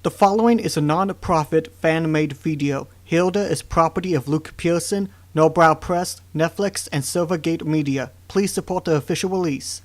The following is a non-profit fan-made video. Hilda is property of Luke Pearson, Nobrow Press, Netflix, and Silvergate Media. Please support the official release.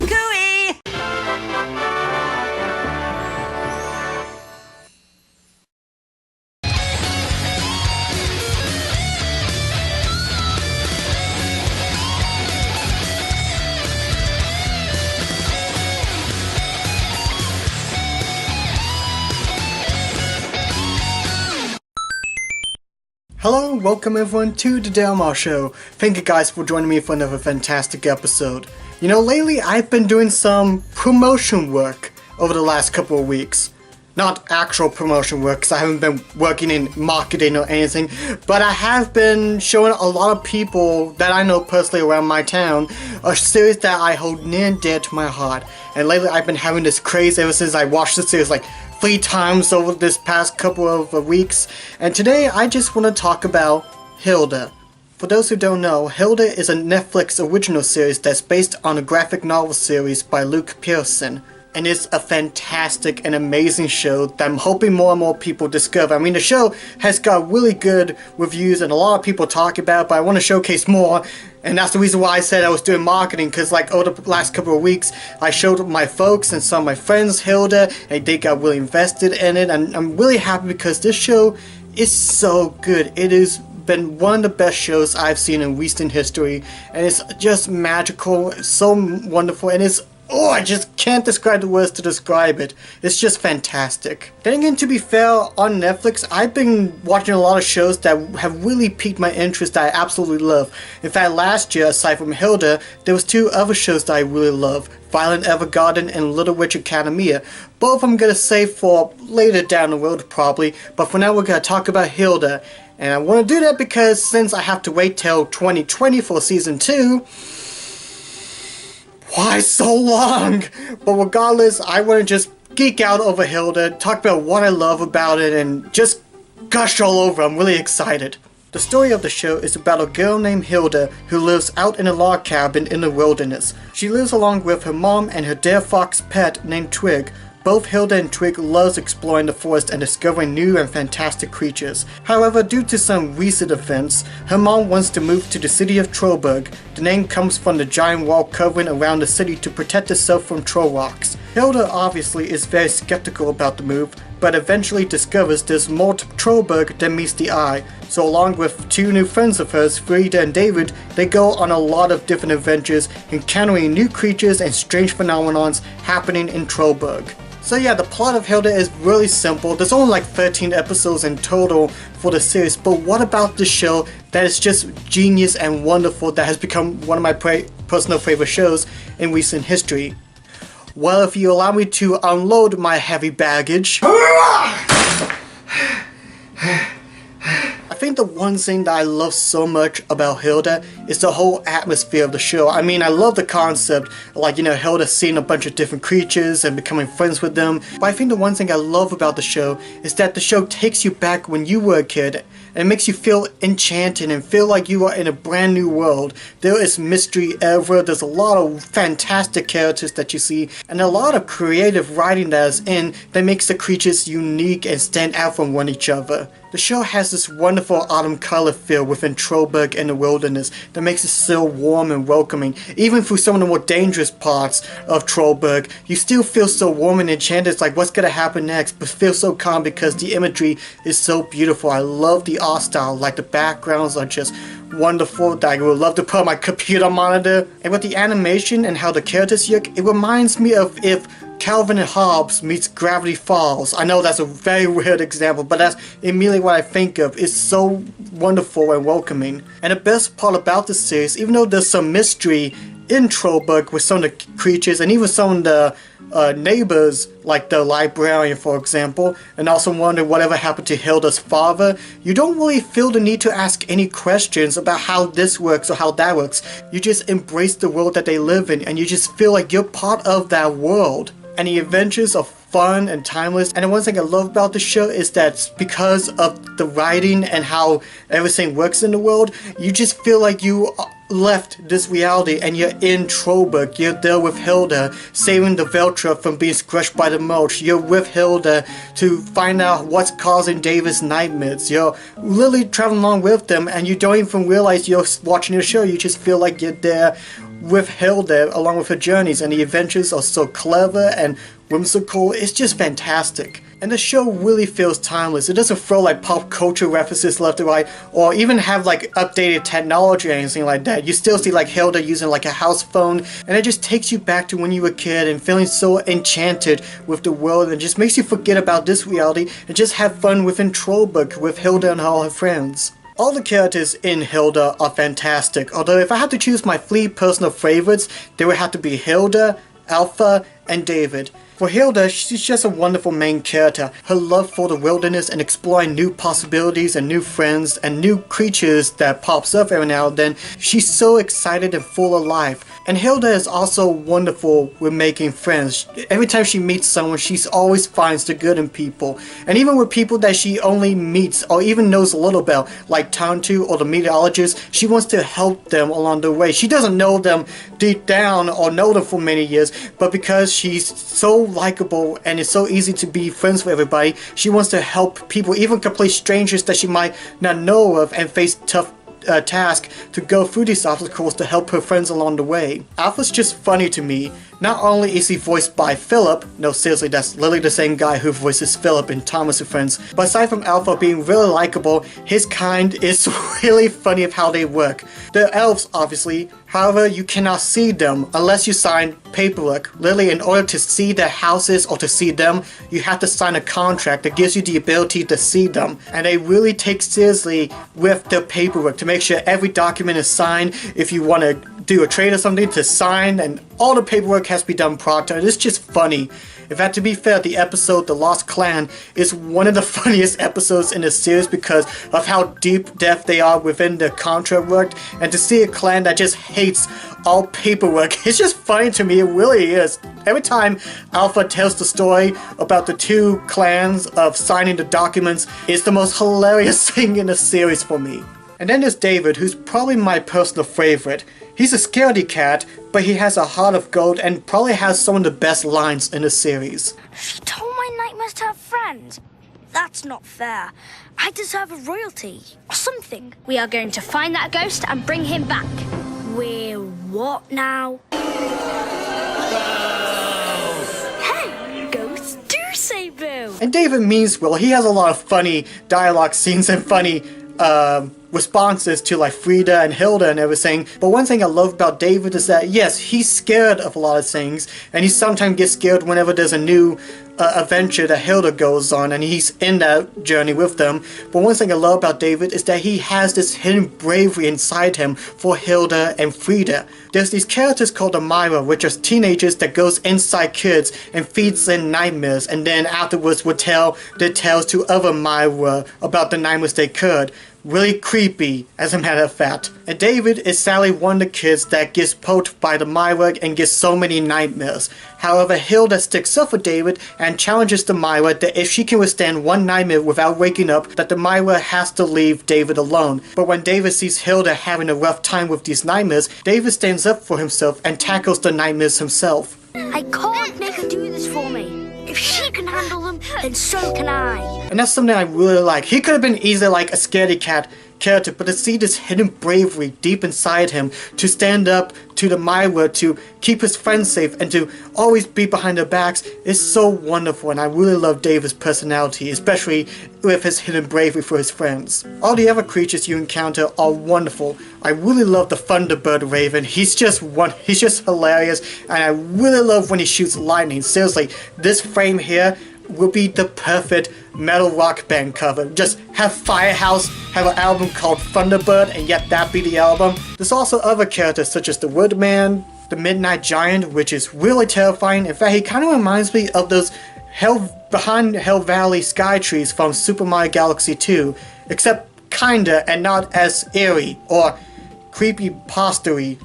Hello and welcome everyone to the Marr Show. Thank you guys for joining me for another fantastic episode. You know, lately I've been doing some promotion work over the last couple of weeks. Not actual promotion work, because I haven't been working in marketing or anything, but I have been showing a lot of people that I know personally around my town a series that I hold near and dear to my heart. And lately I've been having this craze ever since I watched the series like 3 times over this past couple of weeks, and today I just want to talk about Hilda. For those who don't know, Hilda is a Netflix original series that's based on a graphic novel series by Luke Pearson, and it's a fantastic and amazing show that I'm hoping more and more people discover. I mean, the show has got really good reviews and a lot of people talk about it, but I want to showcase more. And that's the reason why I said I was doing marketing, because like over the last couple of weeks I showed my folks and some of my friends Hilda, and they got really invested in it, and I'm really happy because this show is so good. It has been one of the best shows I've seen in recent history, and it's just magical, so wonderful, and I just can't describe the words to describe it. It's just fantastic. Then again, to be fair, on Netflix, I've been watching a lot of shows that have really piqued my interest that I absolutely love. In fact, last year, aside from Hilda, there was 2 other shows that I really love. Violet Evergarden and Little Witch Academia. Both I'm gonna save for later down the road probably, but for now we're gonna talk about Hilda. And I want to do that because since I have to wait till 2020 for season 2, why so long? But regardless, I want to just geek out over Hilda, talk about what I love about it, and just gush all over. I'm really excited. The story of the show is about a girl named Hilda who lives out in a log cabin in the wilderness. She lives along with her mom and her deer fox pet named Twig. Both Hilda and Twig loves exploring the forest and discovering new and fantastic creatures. However, due to some recent events, her mom wants to move to the city of Trollberg. The name comes from the giant wall covering around the city to protect itself from troll rocks. Hilda obviously is very skeptical about the move, but eventually discovers there's more to Trollberg than meets the eye. So along with 2 new friends of hers, Frida and David, they go on a lot of different adventures, encountering new creatures and strange phenomenons happening in Trollberg. So yeah, the plot of Hilda is really simple. There's only like 13 episodes in total for the series, but what about this show that is just genius and wonderful that has become one of my personal favorite shows in recent history? Well, if you allow me to unload my heavy baggage, I think the one thing that I love so much about Hilda is the whole atmosphere of the show. I mean, I love the concept, like, you know, Hilda seeing a bunch of different creatures and becoming friends with them. But I think the one thing I love about the show is that the show takes you back when you were a kid and it makes you feel enchanted and feel like you are in a brand new world. There is mystery everywhere, there's a lot of fantastic characters that you see, and a lot of creative writing that is in that makes the creatures unique and stand out from one each other. The show has this wonderful autumn color feel within Trollberg and the wilderness that makes it so warm and welcoming. Even through some of the more dangerous parts of Trollberg, you still feel so warm and enchanted. It's like, what's gonna happen next? But feel so calm because the imagery is so beautiful. I love the art style, like the backgrounds are just wonderful that I would love to put on my computer monitor. And with the animation and how the characters look, it reminds me of if Calvin and Hobbes meets Gravity Falls. I know that's a very weird example, but that's immediately what I think of. It's so wonderful and welcoming. And the best part about this series, even though there's some mystery in Trollberg with some of the creatures and even some of the neighbors, like the librarian for example, and also wonder whatever happened to Hilda's father, you don't really feel the need to ask any questions about how this works or how that works. You just embrace the world that they live in and you just feel like you're part of that world. and the adventures are fun and timeless. And the one thing I love about the show is that because of the writing and how everything works in the world, you just feel like you left this reality and you're in Trollberg. You're there with Hilda, saving the Veltra from being crushed by the mulch. You're with Hilda to find out what's causing David's nightmares. You're literally traveling along with them, and you don't even realize you're watching the show. You just feel like you're there with Hilda along with her journeys, and the adventures are so clever and whimsical. It's just fantastic. And the show really feels timeless. It doesn't throw like pop culture references left and right, or even have like updated technology or anything like that. You still see like Hilda using like a house phone, and it just takes you back to when you were a kid and feeling so enchanted with the world, and just makes you forget about this reality and just have fun within Trollberg with Hilda and all her friends. All the characters in Hilda are fantastic, although if I had to choose my 3 personal favorites, they would have to be Hilda, Alpha, and David. For Hilda, she's just a wonderful main character. Her love for the wilderness and exploring new possibilities and new friends and new creatures that pops up every now and then, she's so excited and full of life. And Hilda is also wonderful with making friends. Every time she meets someone, she always finds the good in people. And even with people that she only meets or even knows a little about, like Tantu or the meteorologist, she wants to help them along the way. She doesn't know them deep down or know them for many years, but because she's so likable and it's so easy to be friends with everybody, she wants to help people, even complete strangers that she might not know of, and face tough task to go through these obstacles to help her friends along the way. Alpha's just funny to me. Not only is he voiced by Philip, no seriously, that's literally the same guy who voices Philip in Thomas and Friends, but aside from Alpha being really likable, his kind is really funny of how they work. The elves, obviously, however, you cannot see them unless you sign paperwork. Literally, in order to see their houses or to see them, you have to sign a contract that gives you the ability to see them. And they really take seriously with the paperwork to make sure every document is signed. If you want to do a trade or something, to sign, and all the paperwork has to be done proper. It's just funny. In fact, to be fair, the episode The Lost Clan is one of the funniest episodes in the series because of how deep depth they are within the contract work, and to see a clan that just hates all paperwork, it's just funny to me. It really is. Every time Alpha tells the story about the 2 clans of signing the documents, it's the most hilarious thing in the series for me. And then there's David, who's probably my personal favorite. He's a scaredy cat, but he has a heart of gold and probably has some of the best lines in the series. She told my nightmares to her friend. That's not fair. I deserve a royalty or something. We are going to find that ghost and bring him back. We're what now? Hey, ghosts do say boo. And David means well. He has a lot of funny dialogue scenes and funny responses to like Frida and Hilda and everything. But one thing I love about David is that yes, he's scared of a lot of things, and he sometimes gets scared whenever there's a new adventure that Hilda goes on and he's in that journey with them. But one thing I love about David is that he has this hidden bravery inside him for Hilda and Frida. There's these characters called the Marr, which are teenagers that goes inside kids and feeds them nightmares, and then afterwards would tell their tales to other Marr about the nightmares they could. Really creepy, as a matter of fact. And David is sadly one of the kids that gets poked by the Marr and gets so many nightmares. However, Hilda sticks up for David and challenges the Marr that if she can withstand one nightmare without waking up, that the Marr has to leave David alone. But when David sees Hilda having a rough time with these nightmares, David stands up for himself and tackles the nightmares himself. I can't make her do this for me. If she can handle them, then so can I. And that's something I really like. He could have been easily like a scaredy cat character, but to see this hidden bravery deep inside him, to stand up to the Marr, to keep his friends safe, and to always be behind their backs is so wonderful. And I really love David's personality, especially with his hidden bravery for his friends. All the other creatures you encounter are wonderful. I really love the Thunderbird Raven. He's just hilarious, and I really love when he shoots lightning. Seriously, this frame here will be the perfect metal rock band cover. Just have Firehouse have an album called Thunderbird, and yet that be the album. There's also other characters such as the Woodman, the Midnight Giant, which is really terrifying. In fact, he kind of reminds me of those behind Hell Valley sky trees from Super Mario Galaxy 2, except kinda and not as eerie or creepy postery.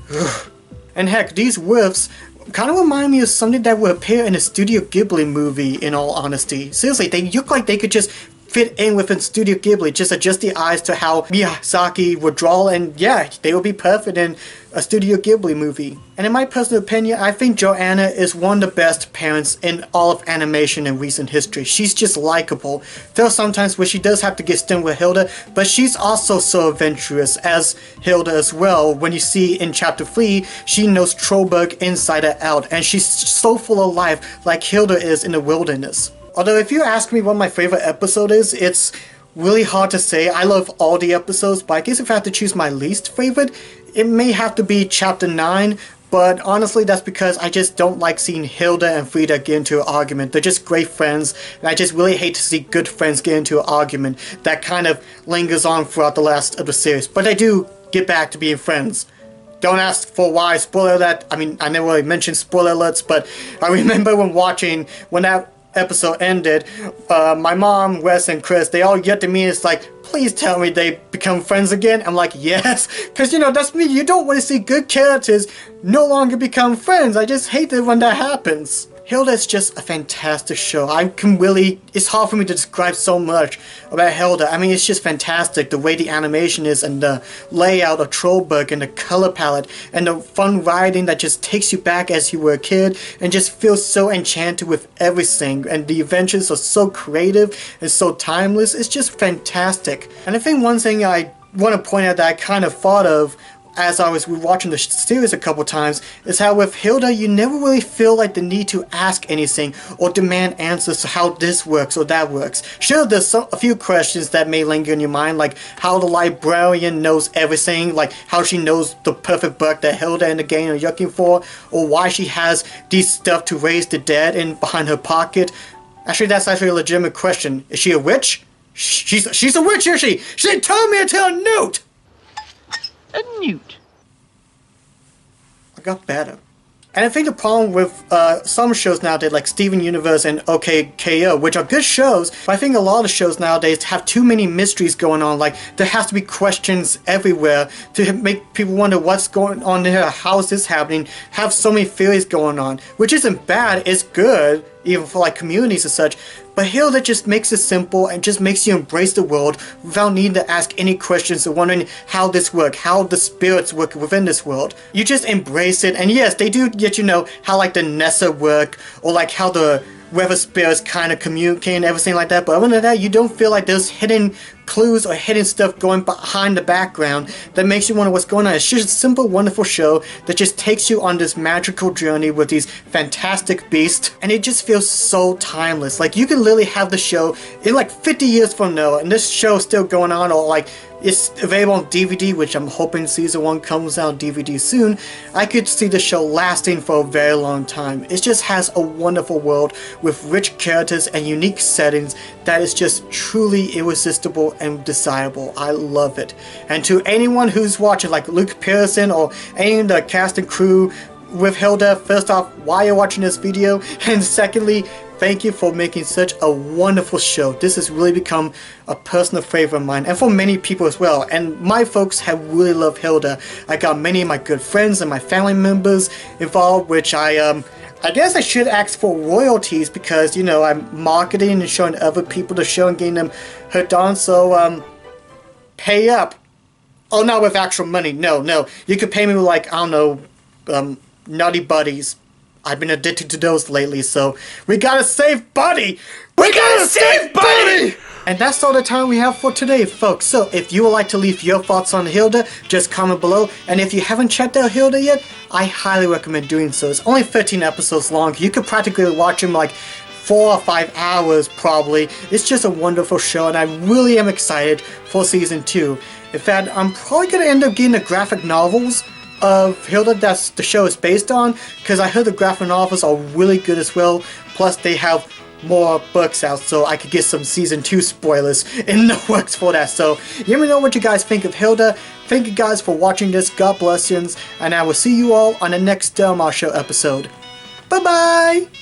And heck, these wolves kind of remind me of something that would appear in a Studio Ghibli movie, in all honesty. Seriously, they look like they could just fit in within Studio Ghibli, just adjust the eyes to how Miyazaki would draw, and yeah, they would be perfect in a Studio Ghibli movie. And in my personal opinion, I think Joanna is one of the best parents in all of animation in recent history. She's just likable. There are sometimes where she does have to get stern with Hilda, but she's also so adventurous as Hilda as well. When you see in Chapter 3, she knows Trollberg inside and out, and she's so full of life like Hilda is in the wilderness. Although if you ask me what my favorite episode is, it's really hard to say. I love all the episodes, but I guess if I have to choose my least favorite, it may have to be Chapter 9, but honestly that's because I just don't like seeing Hilda and Frida get into an argument. They're just great friends, and I just really hate to see good friends get into an argument that kind of lingers on throughout the last of the series. But they do get back to being friends. Don't ask for why, spoiler that. I mean, I never really mentioned spoiler alerts, but I remember when that episode ended, my mom, Wes, and Chris, they all get to me, it's like, please tell me they become friends again. I'm like, yes, because you know, that's me. You don't want to see good characters no longer become friends. I just hate it when that happens. Hilda is just a fantastic show. It's hard for me to describe so much about Hilda. I mean, it's just fantastic. The way the animation is, and the layout of Trollberg, and the color palette, and the fun writing that just takes you back as you were a kid, and just feels so enchanted with everything. And the adventures are so creative and so timeless. It's just fantastic. And I think one thing I want to point out that I kind of thought of as I was watching the series a couple times, is how with Hilda you never really feel like the need to ask anything or demand answers to how this works or that works. Sure, there's a few questions that may linger in your mind, like how the librarian knows everything, like how she knows the perfect book that Hilda and the gang are looking for, or why she has these stuff to raise the dead in behind her pocket. Actually, that's actually a legitimate question. Is she a witch? She's a witch, is she? She didn't tell me until a newt! A newt. I got better. And I think the problem with some shows nowadays, like Steven Universe and OKKO, which are good shows, but I think a lot of shows nowadays have too many mysteries going on. Like, there has to be questions everywhere to make people wonder what's going on there, how is this happening, have so many theories going on, which isn't bad, it's good, even for like communities and such. But Hilda just makes it simple and just makes you embrace the world without needing to ask any questions or wondering how this works, how the spirits work within this world. You just embrace it, and yes, they do get you know how like the Nessa work, or like how the weather spirits kind of communicate and everything like that, but other than that, you don't feel like there's hidden clues or hidden stuff going behind the background that makes you wonder what's going on. It's just a simple, wonderful show that just takes you on this magical journey with these fantastic beasts, and it just feels so timeless. Like, you can literally have the show in like 50 years from now, and this show is still going on, or like it's available on DVD, which I'm hoping season 1 comes out on DVD soon. I could see the show lasting for a very long time. It just has a wonderful world with rich characters and unique settings that is just truly irresistible and desirable. I love it. And to anyone who's watching, like Luke Pearson or any of the cast and crew with Hilda, first off, why you're watching this video, and secondly, thank you for making such a wonderful show. This has really become a personal favorite of mine, and for many people as well. And my folks have really loved Hilda. I got many of my good friends and my family members involved, which I guess I should ask for royalties, because, you know, I'm marketing and showing other people the show and getting them hooked on, so, pay up. Oh, not with actual money, no. You could pay me with, like, I don't know, Nutty Buddies. I've been addicted to those lately, so we gotta save Buddy! We gotta save Buddy! And that's all the time we have for today, folks. So if you would like to leave your thoughts on Hilda, just comment below. And if you haven't checked out Hilda yet, I highly recommend doing so. It's only 13 episodes long. You could practically watch them like 4 or 5 hours probably. It's just a wonderful show, and I really am excited for season 2. In fact, I'm probably gonna end up getting the graphic novels of Hilda that's the show is based on, because I heard the graphic novels are really good as well. Plus they have more books out, so I could get some season 2 spoilers in the works for that. So let me know what you guys think of Hilda. Thank you guys for watching this. God bless you, and I will see you all on the next Del Mar Show episode. Bye bye!